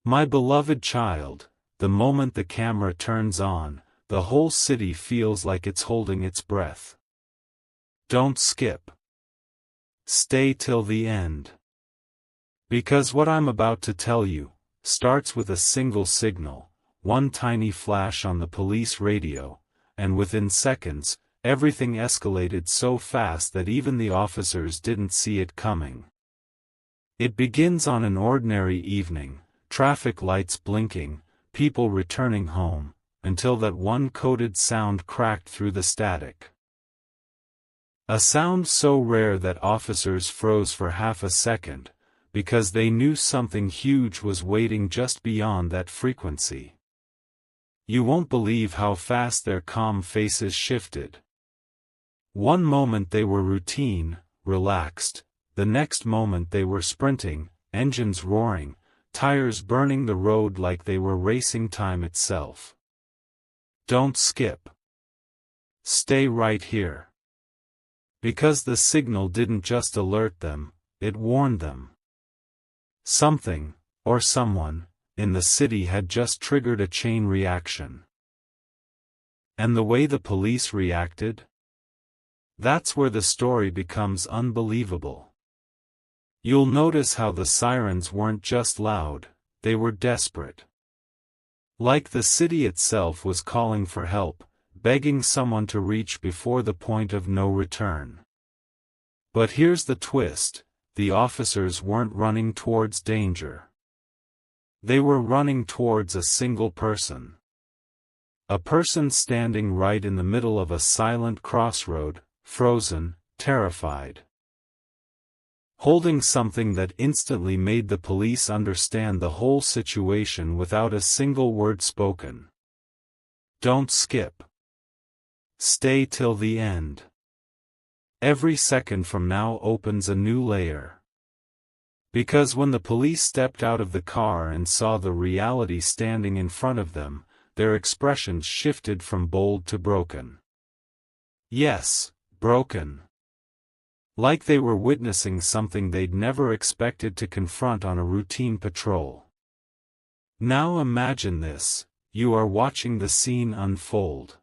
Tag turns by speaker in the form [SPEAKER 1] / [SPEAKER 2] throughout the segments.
[SPEAKER 1] My beloved child, the moment the camera turns on, the whole city feels like it's holding its breath. Don't skip. Stay till the end. Because what I'm about to tell you starts with a single signal, one tiny flash on the police radio, and within seconds, everything escalated so fast that even the officers didn't see it coming. It begins on an ordinary evening, traffic lights blinking, people returning home, until that one coded sound cracked through the static. A sound so rare that officers froze for half a second, because they knew something huge was waiting just beyond that frequency. You won't believe how fast their calm faces shifted. One moment they were routine, relaxed, the next moment they were sprinting, engines roaring, tires burning the road like they were racing time itself. Don't skip. Stay right here. Because the signal didn't just alert them, it warned them. Something, or someone, in the city had just triggered a chain reaction. And the way the police reacted? That's where the story becomes unbelievable. You'll notice how the sirens weren't just loud, they were desperate. Like the city itself was calling for help, begging someone to reach before the point of no return. But here's the twist, the officers weren't running towards danger. They were running towards a single person. A person standing right in the middle of a silent crossroad, frozen, terrified. Holding something that instantly made the police understand the whole situation without a single word spoken. Don't skip. Stay till the end. Every second from now opens a new layer. Because when the police stepped out of the car and saw the reality standing in front of them, their expressions shifted from bold to broken. Yes, broken. Like they were witnessing something they'd never expected to confront on a routine patrol. Now imagine this, you are watching the scene unfold.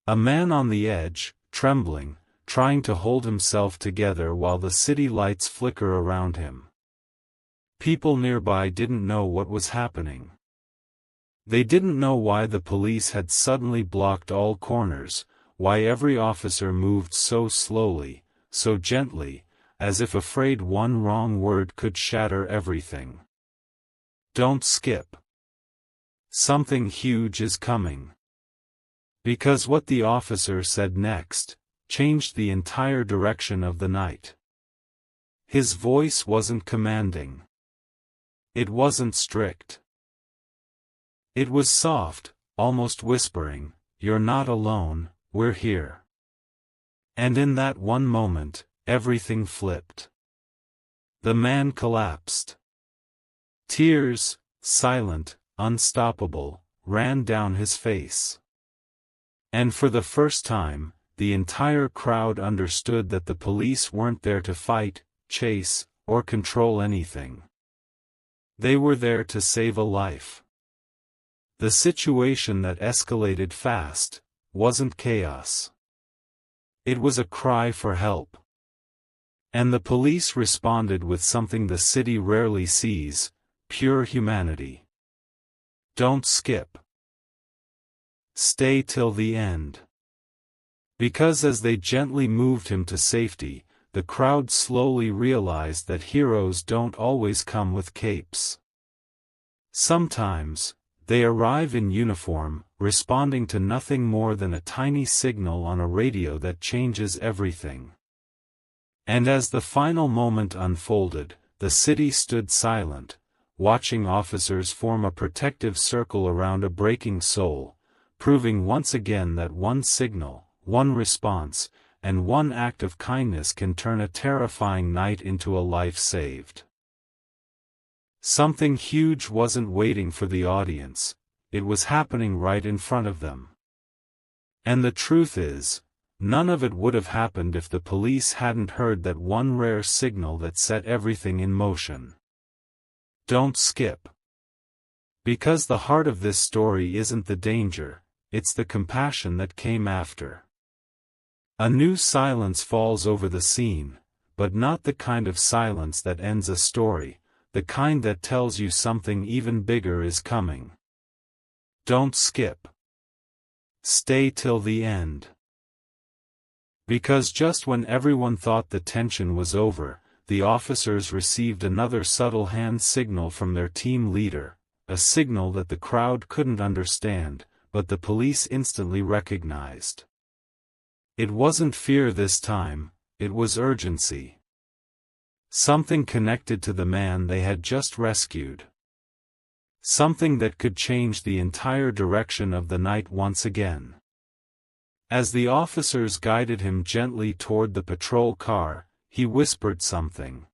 [SPEAKER 1] A man on the edge, trembling, trying to hold himself together while the city lights flicker around him. People nearby didn't know what was happening. They didn't know why the police had suddenly blocked all corners, why every officer moved so slowly, so gently, as if afraid one wrong word could shatter everything. Don't skip. Something huge is coming. Because what the officer said next changed the entire direction of the night. His voice wasn't commanding. It wasn't strict. It was soft, almost whispering, "You're not alone, we're here." And in that one moment, everything flipped. The man collapsed. Tears, silent, unstoppable, ran down his face. And for the first time, the entire crowd understood that the police weren't there to fight, chase, or control anything. They were there to save a life. The situation that escalated fast wasn't chaos. It was a cry for help. And the police responded with something the city rarely sees, pure humanity. Don't skip. Stay till the end. Because as they gently moved him to safety, the crowd slowly realized that heroes don't always come with capes. Sometimes, they arrive in uniform, responding to nothing more than a tiny signal on a radio that changes everything. And as the final moment unfolded, the city stood silent, watching officers form a protective circle around a breaking soul, proving once again that one signal, one response, and one act of kindness can turn a terrifying night into a life saved. Something huge wasn't waiting for the audience, it was happening right in front of them. And the truth is, none of it would have happened if the police hadn't heard that one rare signal that set everything in motion. Don't skip. Because the heart of this story isn't the danger, it's the compassion that came after. A new silence falls over the scene, but not the kind of silence that ends a story, the kind that tells you something even bigger is coming. Don't skip. Stay till the end. Because just when everyone thought the tension was over, the officers received another subtle hand signal from their team leader, a signal that the crowd couldn't understand, but the police instantly recognized. It wasn't fear this time, it was urgency. Something connected to the man they had just rescued. Something that could change the entire direction of the night once again. As the officers guided him gently toward the patrol car, he whispered something.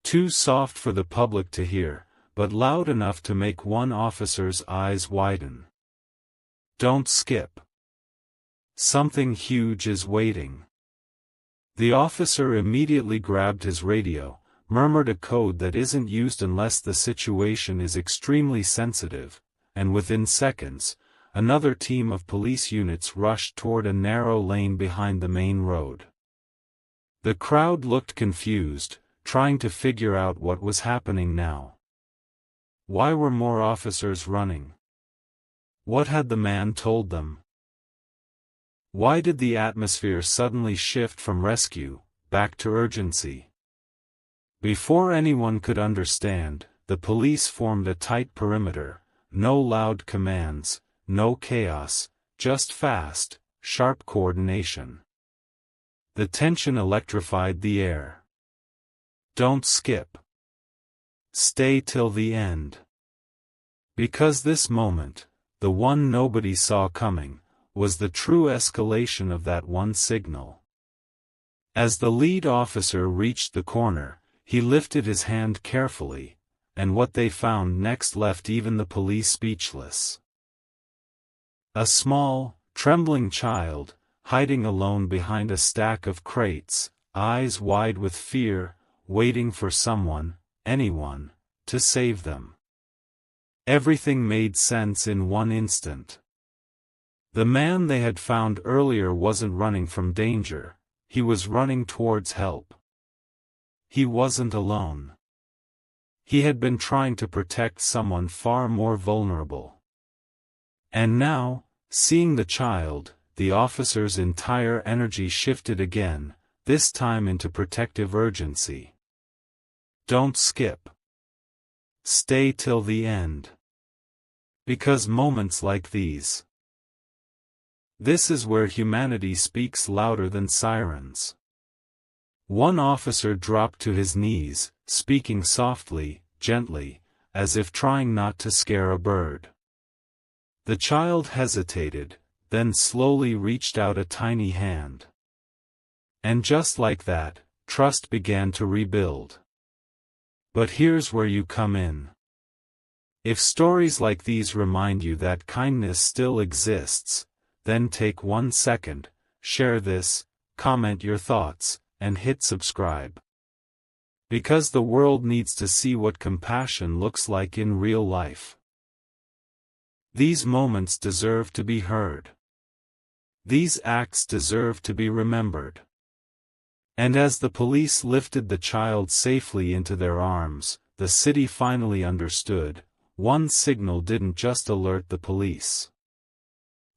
[SPEAKER 1] Too soft for the public to hear, but loud enough to make one officer's eyes widen. Don't skip. Something huge is waiting. The officer immediately grabbed his radio, murmured a code that isn't used unless the situation is extremely sensitive, and within seconds, another team of police units rushed toward a narrow lane behind the main road. The crowd looked confused, trying to figure out what was happening now. Why were more officers running? What had the man told them? Why did the atmosphere suddenly shift from rescue, back to urgency? Before anyone could understand, the police formed a tight perimeter, no loud commands, no chaos, just fast, sharp coordination. The tension electrified the air. Don't skip. Stay till the end. Because this moment, the one nobody saw coming, was the true escalation of that one signal. As the lead officer reached the corner, he lifted his hand carefully, and what they found next left even the police speechless. A small, trembling child, hiding alone behind a stack of crates, eyes wide with fear, waiting for someone, anyone, to save them. Everything made sense in one instant. The man they had found earlier wasn't running from danger, he was running towards help. He wasn't alone. He had been trying to protect someone far more vulnerable. And now, seeing the child, the officer's entire energy shifted again, this time into protective urgency. Don't skip. Stay till the end. Because moments like these. This is where humanity speaks louder than sirens. One officer dropped to his knees, speaking softly, gently, as if trying not to scare a bird. The child hesitated, then slowly reached out a tiny hand. And just like that, trust began to rebuild. But here's where you come in. If stories like these remind you that kindness still exists, then take 1 second, share this, comment your thoughts, and hit subscribe. Because the world needs to see what compassion looks like in real life. These moments deserve to be heard. These acts deserve to be remembered. And as the police lifted the child safely into their arms, the city finally understood, one signal didn't just alert the police.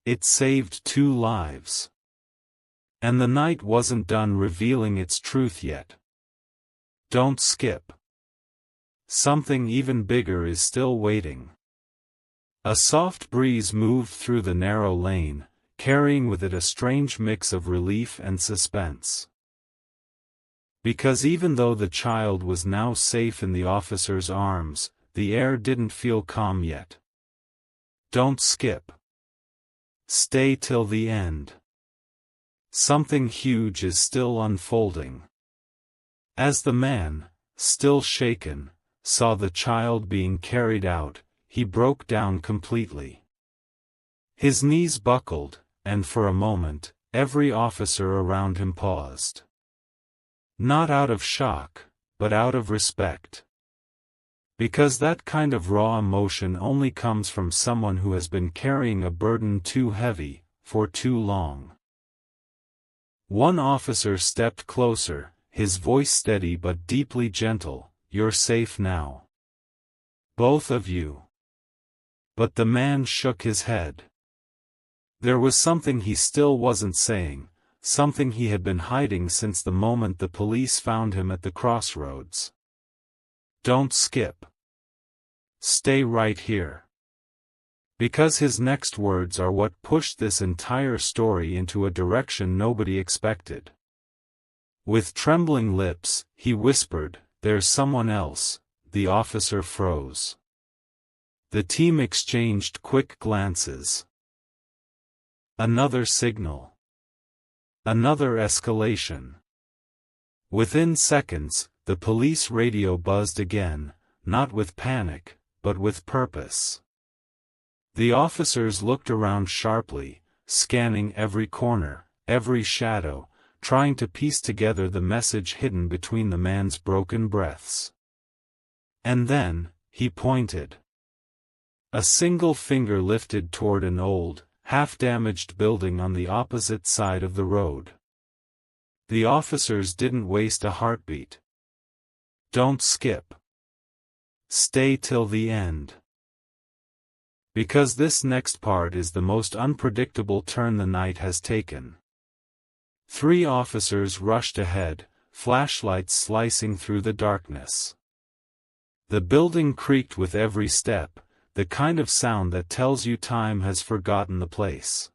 [SPEAKER 1] It saved 2 lives. And the night wasn't done revealing its truth yet. Don't skip. Something even bigger is still waiting. A soft breeze moved through the narrow lane, carrying with it a strange mix of relief and suspense. Because even though the child was now safe in the officer's arms, the air didn't feel calm yet. Don't skip. Stay till the end. Something huge is still unfolding. As the man, still shaken, saw the child being carried out, he broke down completely. His knees buckled, and for a moment, every officer around him paused. Not out of shock, but out of respect. Because that kind of raw emotion only comes from someone who has been carrying a burden too heavy, for too long. One officer stepped closer, his voice steady but deeply gentle. "You're safe now. Both of you." But the man shook his head. There was something he still wasn't saying, something he had been hiding since the moment the police found him at the crossroads. "Don't skip. Stay right here." Because his next words are what pushed this entire story into a direction nobody expected. With trembling lips, he whispered, "There's someone else." The officer froze. The team exchanged quick glances. Another signal. Another escalation. Within seconds, the police radio buzzed again, not with panic, but with purpose. The officers looked around sharply, scanning every corner, every shadow, trying to piece together the message hidden between the man's broken breaths. And then, he pointed. A single finger lifted toward an old, half-damaged building on the opposite side of the road. The officers didn't waste a heartbeat. "Don't skip. Stay till the end." Because this next part is the most unpredictable turn the night has taken. 3 officers rushed ahead, flashlights slicing through the darkness. The building creaked with every step, the kind of sound that tells you time has forgotten the place.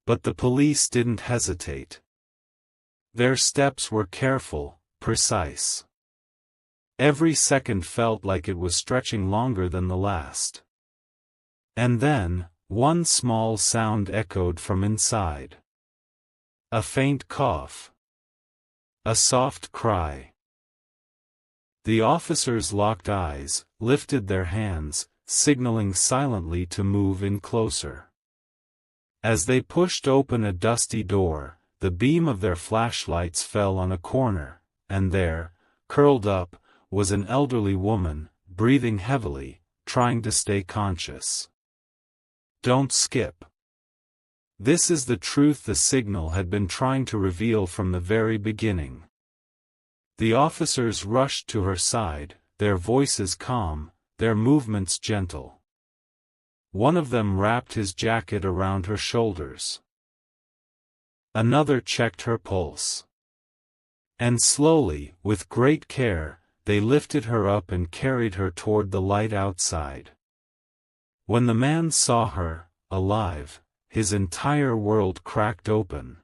[SPEAKER 1] But the police didn't hesitate. Their steps were careful, precise. Every second felt like it was stretching longer than the last. And then, one small sound echoed from inside. A faint cough. A soft cry. The officers locked eyes, lifted their hands, signaling silently to move in closer. As they pushed open a dusty door, the beam of their flashlights fell on a corner, and there, curled up, was an elderly woman, breathing heavily, trying to stay conscious. "Don't skip." This is the truth the signal had been trying to reveal from the very beginning. The officers rushed to her side, their voices calm, their movements gentle. One of them wrapped his jacket around her shoulders. Another checked her pulse. And slowly, with great care, they lifted her up and carried her toward the light outside. When the man saw her, alive, his entire world cracked open.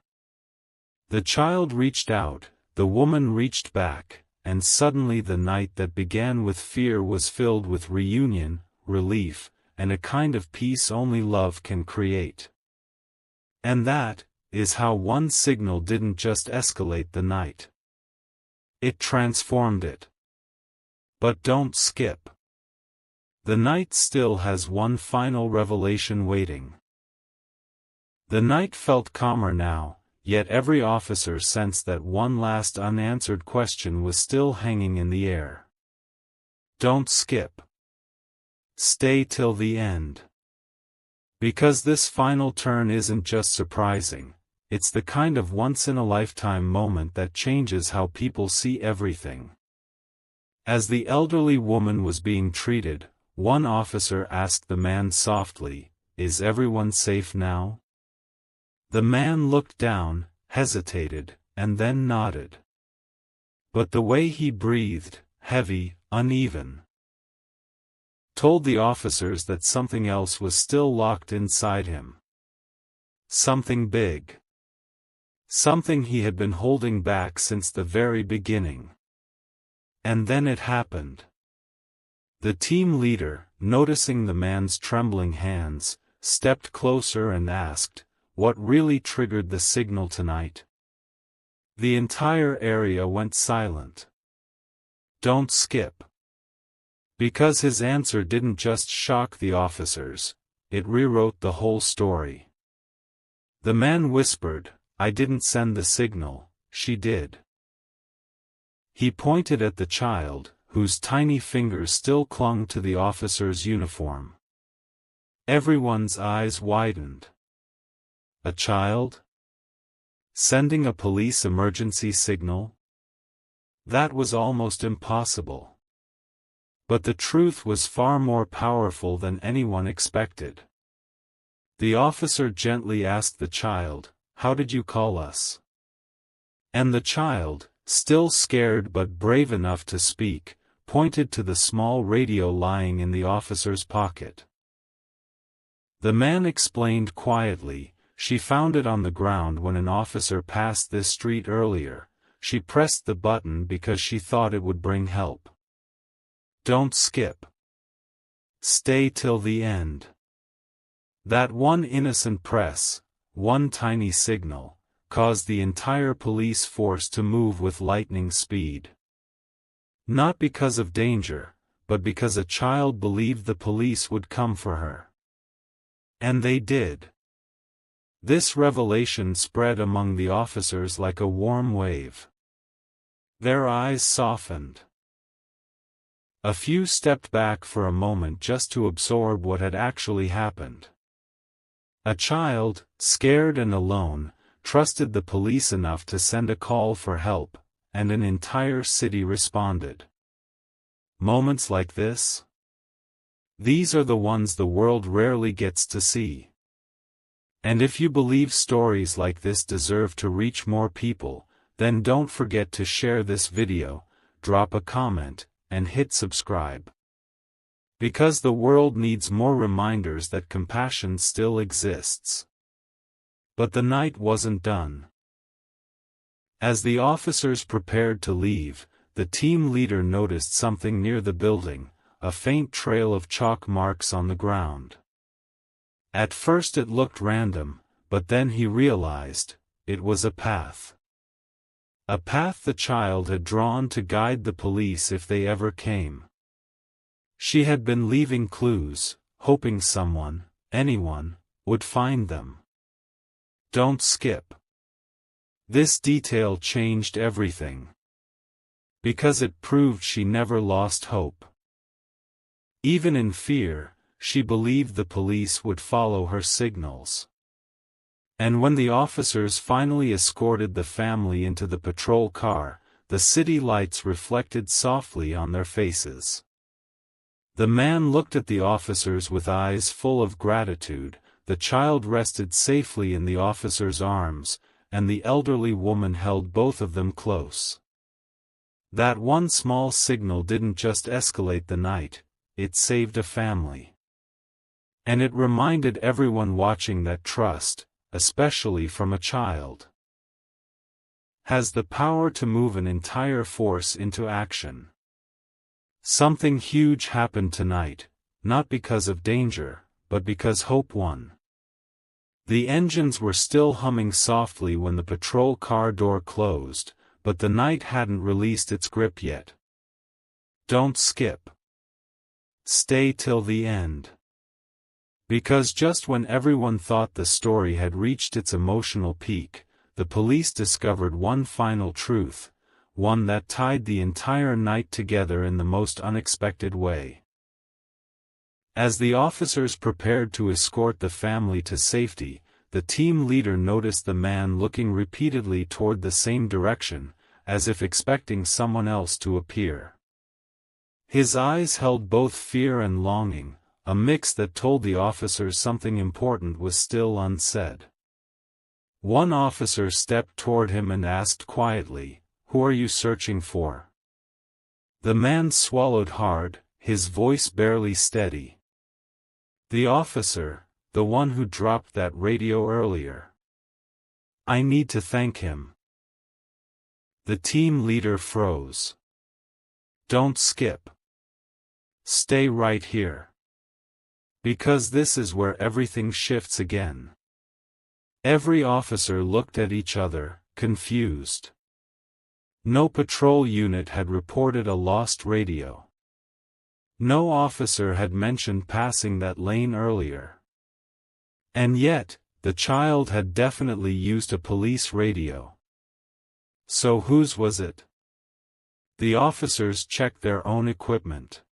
[SPEAKER 1] The child reached out, the woman reached back, and suddenly the night that began with fear was filled with reunion, relief, and a kind of peace only love can create. And that is how one signal didn't just escalate the night. It transformed it. But don't skip. The night still has one final revelation waiting. The night felt calmer now, yet every officer sensed that one last unanswered question was still hanging in the air. Don't skip. Stay till the end. Because this final turn isn't just surprising, it's the kind of once-in-a-lifetime moment that changes how people see everything. As the elderly woman was being treated, one officer asked the man softly, "Is everyone safe now?" The man looked down, hesitated, and then nodded. But the way he breathed, heavy, uneven, told the officers that something else was still locked inside him. Something big. Something he had been holding back since the very beginning. And then it happened. The team leader, noticing the man's trembling hands, stepped closer and asked, "What really triggered the signal tonight?" The entire area went silent. Don't skip. Because his answer didn't just shock the officers, it rewrote the whole story. The man whispered, "I didn't send the signal, she did." He pointed at the child, whose tiny fingers still clung to the officer's uniform. Everyone's eyes widened. A child? Sending a police emergency signal? That was almost impossible. But the truth was far more powerful than anyone expected. The officer gently asked the child, "How did you call us?" And the child, still scared but brave enough to speak, pointed to the small radio lying in the officer's pocket. The man explained quietly, "She found it on the ground when an officer passed this street earlier. She pressed the button because she thought it would bring help. Don't skip. Stay till the end." That one innocent press, one tiny signal, caused the entire police force to move with lightning speed. Not because of danger, but because a child believed the police would come for her. And they did. This revelation spread among the officers like a warm wave. Their eyes softened. A few stepped back for a moment just to absorb what had actually happened. A child, scared and alone, trusted the police enough to send a call for help, and an entire city responded. Moments like this? These are the ones the world rarely gets to see. And if you believe stories like this deserve to reach more people, then don't forget to share this video, drop a comment, and hit subscribe. Because the world needs more reminders that compassion still exists. But the night wasn't done. As the officers prepared to leave, the team leader noticed something near the building, a faint trail of chalk marks on the ground. At first it looked random, but then he realized, it was a path. A path the child had drawn to guide the police if they ever came. She had been leaving clues, hoping someone, anyone, would find them. Don't skip. This detail changed everything. Because it proved she never lost hope. Even in fear, she believed the police would follow her signals. And when the officers finally escorted the family into the patrol car, the city lights reflected softly on their faces. The man looked at the officers with eyes full of gratitude, the child rested safely in the officer's arms, and the elderly woman held both of them close. That one small signal didn't just escalate the night, it saved a family. And it reminded everyone watching that trust, especially from a child, has the power to move an entire force into action. Something huge happened tonight, not because of danger, but because hope won. The engines were still humming softly when the patrol car door closed, but the night hadn't released its grip yet. Don't skip. Stay till the end. Because just when everyone thought the story had reached its emotional peak, the police discovered one final truth, one that tied the entire night together in the most unexpected way. As the officers prepared to escort the family to safety, the team leader noticed the man looking repeatedly toward the same direction, as if expecting someone else to appear. His eyes held both fear and longing, a mix that told the officers something important was still unsaid. One officer stepped toward him and asked quietly, "Who are you searching for?" The man swallowed hard, his voice barely steady. "The officer, the one who dropped that radio earlier. I need to thank him." The team leader froze. "Don't skip. Stay right here. Because this is where everything shifts again." Every officer looked at each other, confused. No patrol unit had reported a lost radio. No officer had mentioned passing that lane earlier. And yet, the child had definitely used a police radio. So whose was it? The officers checked their own equipment.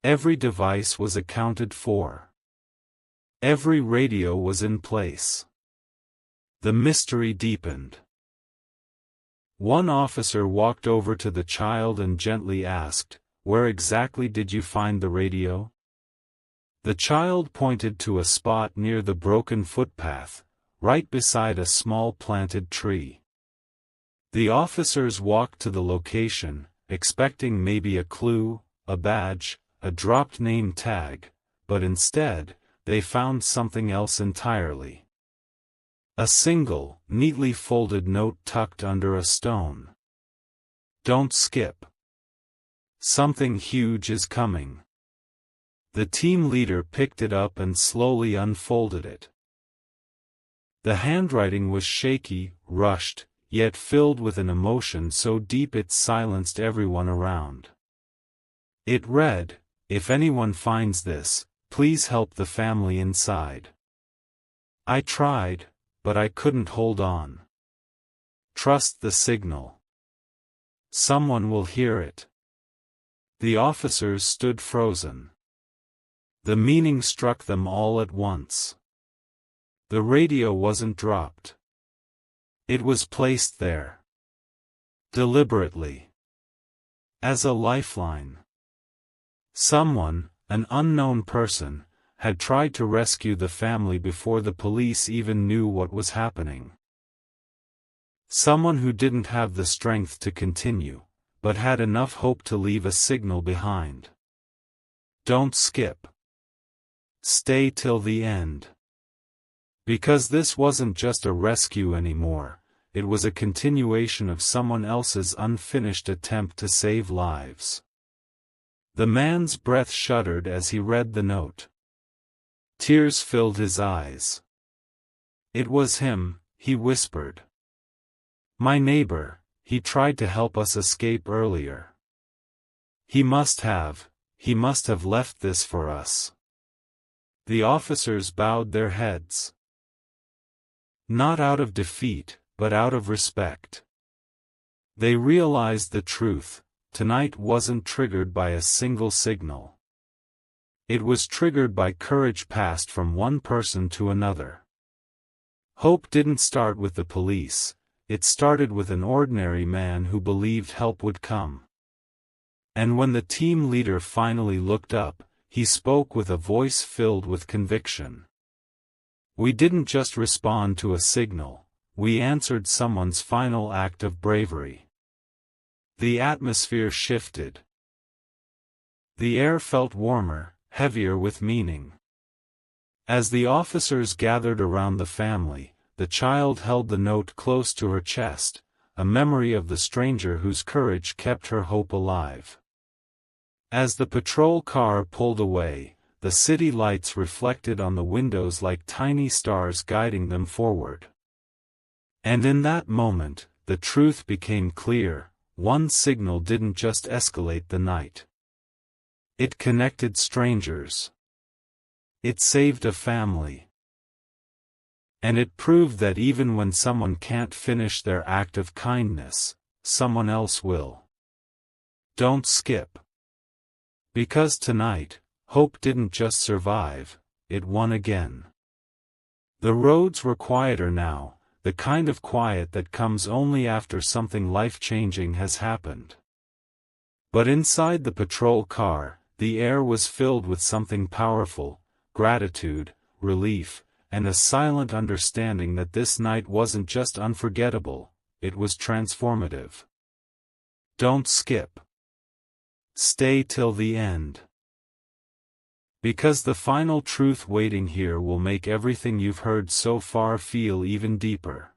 [SPEAKER 1] Every device was accounted for. Every radio was in place. The mystery deepened. One officer walked over to the child and gently asked, "Where exactly did you find the radio?" The child pointed to a spot near the broken footpath, right beside a small planted tree. The officers walked to the location, expecting maybe a clue, a badge, a dropped name tag, but instead, they found something else entirely. A single, neatly folded note tucked under a stone. "Don't skip. Something huge is coming." The team leader picked it up and slowly unfolded it. The handwriting was shaky, rushed, yet filled with an emotion so deep it silenced everyone around. It read, "If anyone finds this, please help the family inside. I tried, but I couldn't hold on. Trust the signal. Someone will hear it." The officers stood frozen. The meaning struck them all at once. The radio wasn't dropped. It was placed there. Deliberately. As a lifeline. Someone, an unknown person, had tried to rescue the family before the police even knew what was happening. Someone who didn't have the strength to continue, but had enough hope to leave a signal behind. Don't skip. Stay till the end. Because this wasn't just a rescue anymore. It was a continuation of someone else's unfinished attempt to save lives. The man's breath shuddered as he read the note. Tears filled his eyes. "It was him," he whispered. "My neighbor, he tried to help us escape earlier. He must have left this for us." The officers bowed their heads. Not out of defeat, but out of respect. They realized the truth. Tonight wasn't triggered by a single signal. It was triggered by courage passed from one person to another. Hope didn't start with the police, it started with an ordinary man who believed help would come. And when the team leader finally looked up, he spoke with a voice filled with conviction. "We didn't just respond to a signal. We answered someone's final act of bravery." The atmosphere shifted. The air felt warmer, heavier with meaning. As the officers gathered around the family, the child held the note close to her chest, a memory of the stranger whose courage kept her hope alive. As the patrol car pulled away, the city lights reflected on the windows like tiny stars guiding them forward. And in that moment, the truth became clear: one signal didn't just escalate the night. It connected strangers. It saved a family. And it proved that even when someone can't finish their act of kindness, someone else will. Don't skip. Because tonight, hope didn't just survive, it won again. The roads were quieter now, the kind of quiet that comes only after something life-changing has happened. But inside the patrol car, the air was filled with something powerful: gratitude, relief, and a silent understanding that this night wasn't just unforgettable, it was transformative. Don't skip. Stay till the end. Because the final truth waiting here will make everything you've heard so far feel even deeper.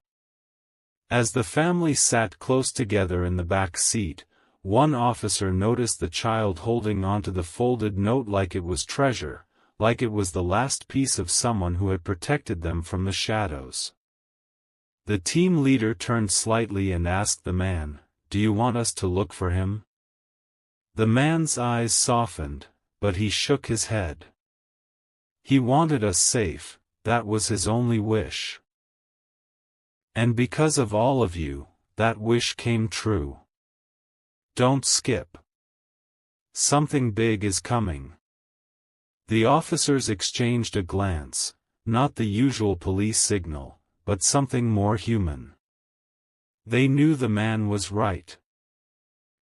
[SPEAKER 1] As the family sat close together in the back seat, one officer noticed the child holding onto the folded note like it was treasure, like it was the last piece of someone who had protected them from the shadows. The team leader turned slightly and asked the man, "Do you want us to look for him?" The man's eyes softened, but he shook his head. He wanted us safe, that was his only wish. And because of all of you, that wish came true. Don't skip. Something big is coming. The officers exchanged a glance, not the usual police signal, but something more human. They knew the man was right.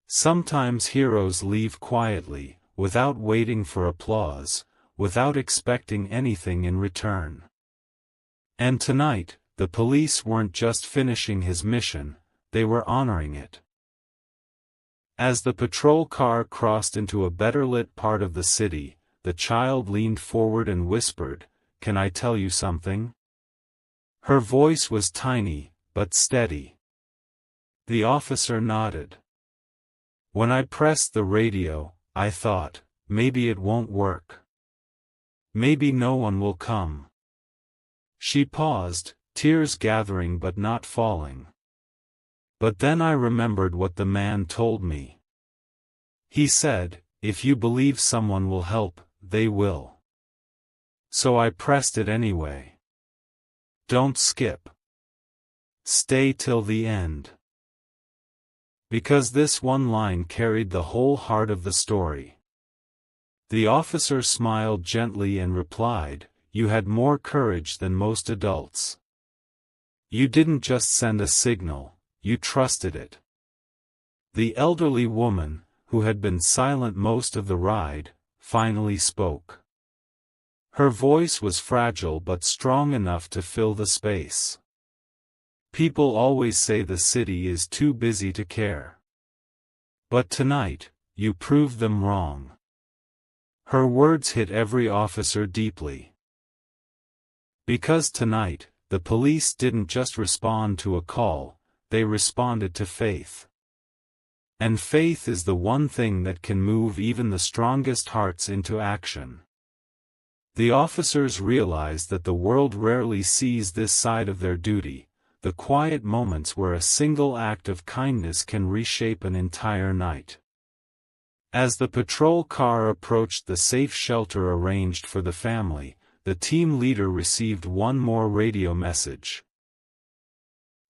[SPEAKER 1] Sometimes heroes leave quietly, without waiting for applause, without expecting anything in return. And tonight, the police weren't just finishing his mission, they were honoring it. As the patrol car crossed into a better-lit part of the city, the child leaned forward and whispered, "Can I tell you something?" Her voice was tiny, but steady. The officer nodded. "When I pressed the radio, I thought, maybe it won't work. Maybe no one will come." She paused, tears gathering but not falling. "But then I remembered what the man told me. He said, if you believe someone will help, they will. So I pressed it anyway. Don't skip. Stay till the end." Because this one line carried the whole heart of the story. The officer smiled gently and replied, "You had more courage than most adults. You didn't just send a signal, you trusted it." The elderly woman, who had been silent most of the ride, finally spoke. Her voice was fragile but strong enough to fill the space. "People always say the city is too busy to care. But tonight, you proved them wrong." Her words hit every officer deeply. Because tonight, the police didn't just respond to a call, they responded to faith. And faith is the one thing that can move even the strongest hearts into action. The officers realized that the world rarely sees this side of their duty, the quiet moments where a single act of kindness can reshape an entire night. As the patrol car approached the safe shelter arranged for the family, the team leader received one more radio message.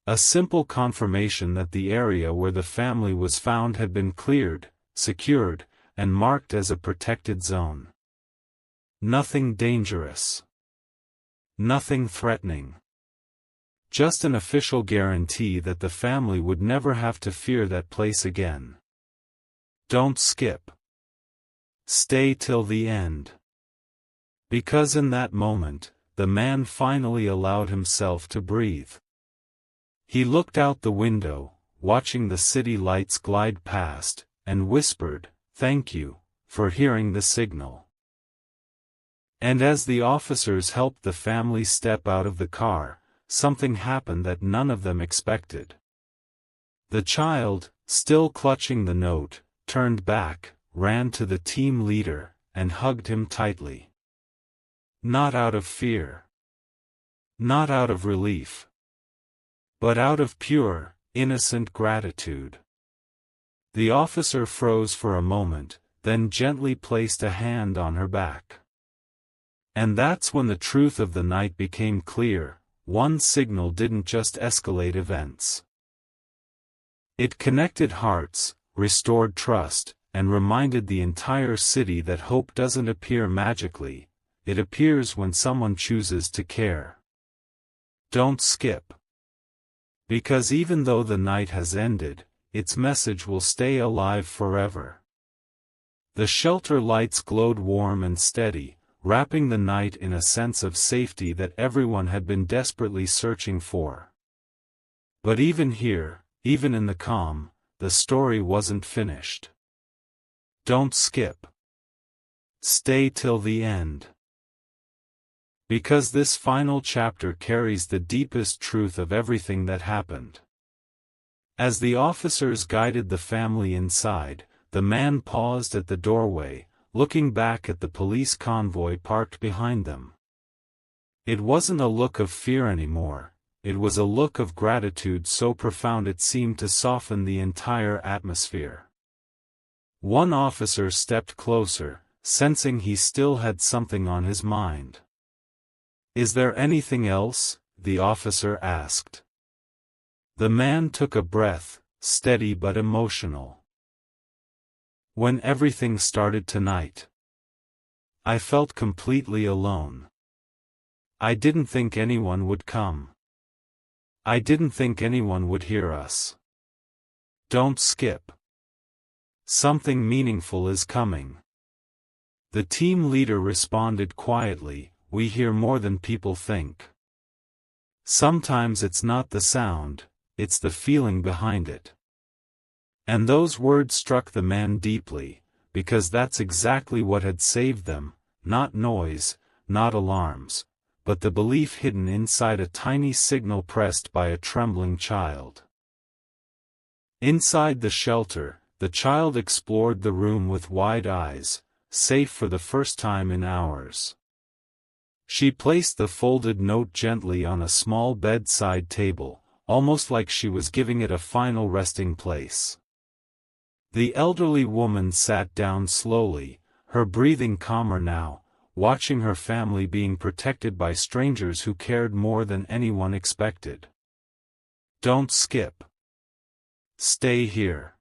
[SPEAKER 1] A simple confirmation that the area where the family was found had been cleared, secured, and marked as a protected zone. Nothing dangerous. Nothing threatening. Just an official guarantee that the family would never have to fear that place again. Don't skip. Stay till the end. Because in that moment, the man finally allowed himself to breathe. He looked out the window, watching the city lights glide past, and whispered, "Thank you, for hearing the signal." And as the officers helped the family step out of the car, something happened that none of them expected. The child, still clutching the note, turned back, ran to the team leader, and hugged him tightly. Not out of fear. Not out of relief. But out of pure, innocent gratitude. The officer froze for a moment, then gently placed a hand on her back. And that's when the truth of the night became clear. One signal didn't just escalate events. It connected hearts, restored trust, and reminded the entire city that hope doesn't appear magically, it appears when someone chooses to care. Don't skip. Because even though the night has ended, its message will stay alive forever. The shelter lights glowed warm and steady, wrapping the night in a sense of safety that everyone had been desperately searching for. But even here, even in the calm, the story wasn't finished. Don't skip. Stay till the end. Because this final chapter carries the deepest truth of everything that happened. As the officers guided the family inside, the man paused at the doorway, looking back at the police convoy parked behind them. It wasn't a look of fear anymore, it was a look of gratitude so profound it seemed to soften the entire atmosphere. One officer stepped closer, sensing he still had something on his mind. "Is there anything else?" the officer asked. The man took a breath, steady but emotional. When everything started tonight, I felt completely alone. I didn't think anyone would come. I didn't think anyone would hear us. Don't skip. Something meaningful is coming. The team leader responded quietly, "We hear more than people think. Sometimes it's not the sound, it's the feeling behind it." And those words struck the man deeply, because that's exactly what had saved them, not noise, not alarms, but the belief hidden inside a tiny signal pressed by a trembling child. Inside the shelter, the child explored the room with wide eyes, safe for the first time in hours. She placed the folded note gently on a small bedside table, almost like she was giving it a final resting place. The elderly woman sat down slowly, her breathing calmer now, watching her family being protected by strangers who cared more than anyone expected. Don't skip. Stay here.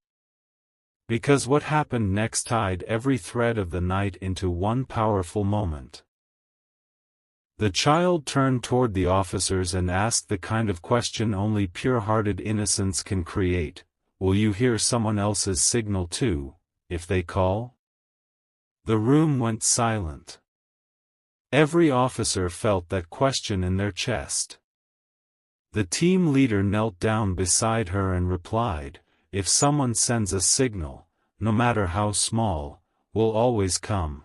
[SPEAKER 1] Because what happened next tied every thread of the night into one powerful moment. The child turned toward the officers and asked the kind of question only pure-hearted innocence can create: "Will you hear someone else's signal too, if they call?" The room went silent. Every officer felt that question in their chest. The team leader knelt down beside her and replied, "If someone sends a signal, no matter how small, we'll always come.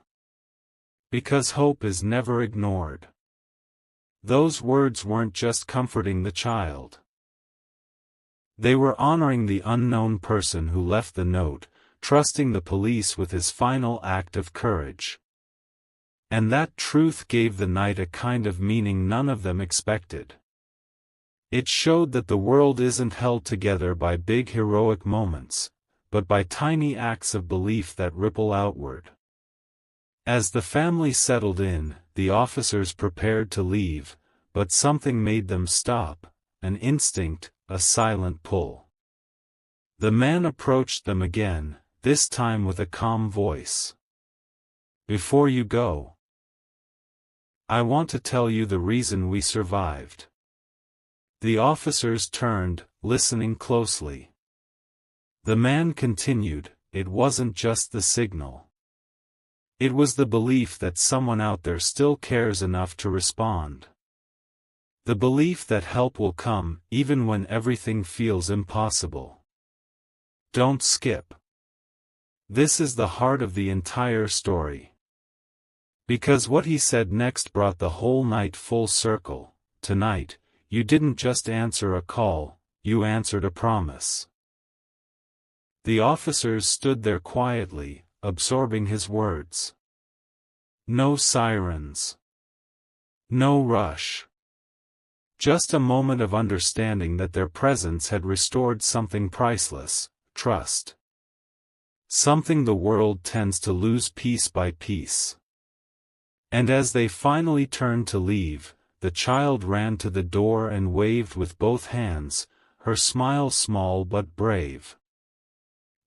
[SPEAKER 1] Because hope is never ignored." Those words weren't just comforting the child. They were honoring the unknown person who left the note, trusting the police with his final act of courage. And that truth gave the night a kind of meaning none of them expected. It showed that the world isn't held together by big heroic moments, but by tiny acts of belief that ripple outward. As the family settled in, the officers prepared to leave, but something made them stop, an instinct, a silent pull. The man approached them again, this time with a calm voice. "Before you go, I want to tell you the reason we survived." The officers turned, listening closely. The man continued, "It wasn't just the signal. It was the belief that someone out there still cares enough to respond. The belief that help will come, even when everything feels impossible. Don't skip. This is the heart of the entire story." Because what he said next brought the whole night full circle. Tonight, you didn't just answer a call, you answered a promise. The officers stood there quietly, absorbing his words. No sirens. No rush. Just a moment of understanding that their presence had restored something priceless: trust. Something the world tends to lose piece by piece. And as they finally turned to leave, the child ran to the door and waved with both hands, her smile small but brave.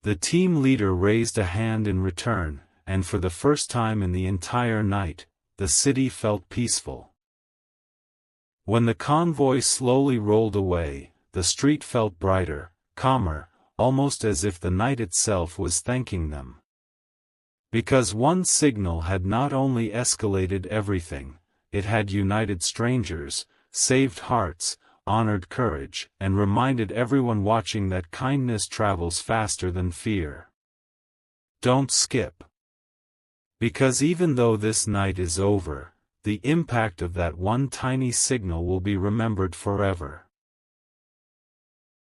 [SPEAKER 1] The team leader raised a hand in return, and for the first time in the entire night, the city felt peaceful. When the convoy slowly rolled away, the street felt brighter, calmer, almost as if the night itself was thanking them. Because one signal had not only escalated everything, it had united strangers, saved hearts, honored courage, and reminded everyone watching that kindness travels faster than fear. Don't skip. Because even though this night is over, the impact of that one tiny signal will be remembered forever.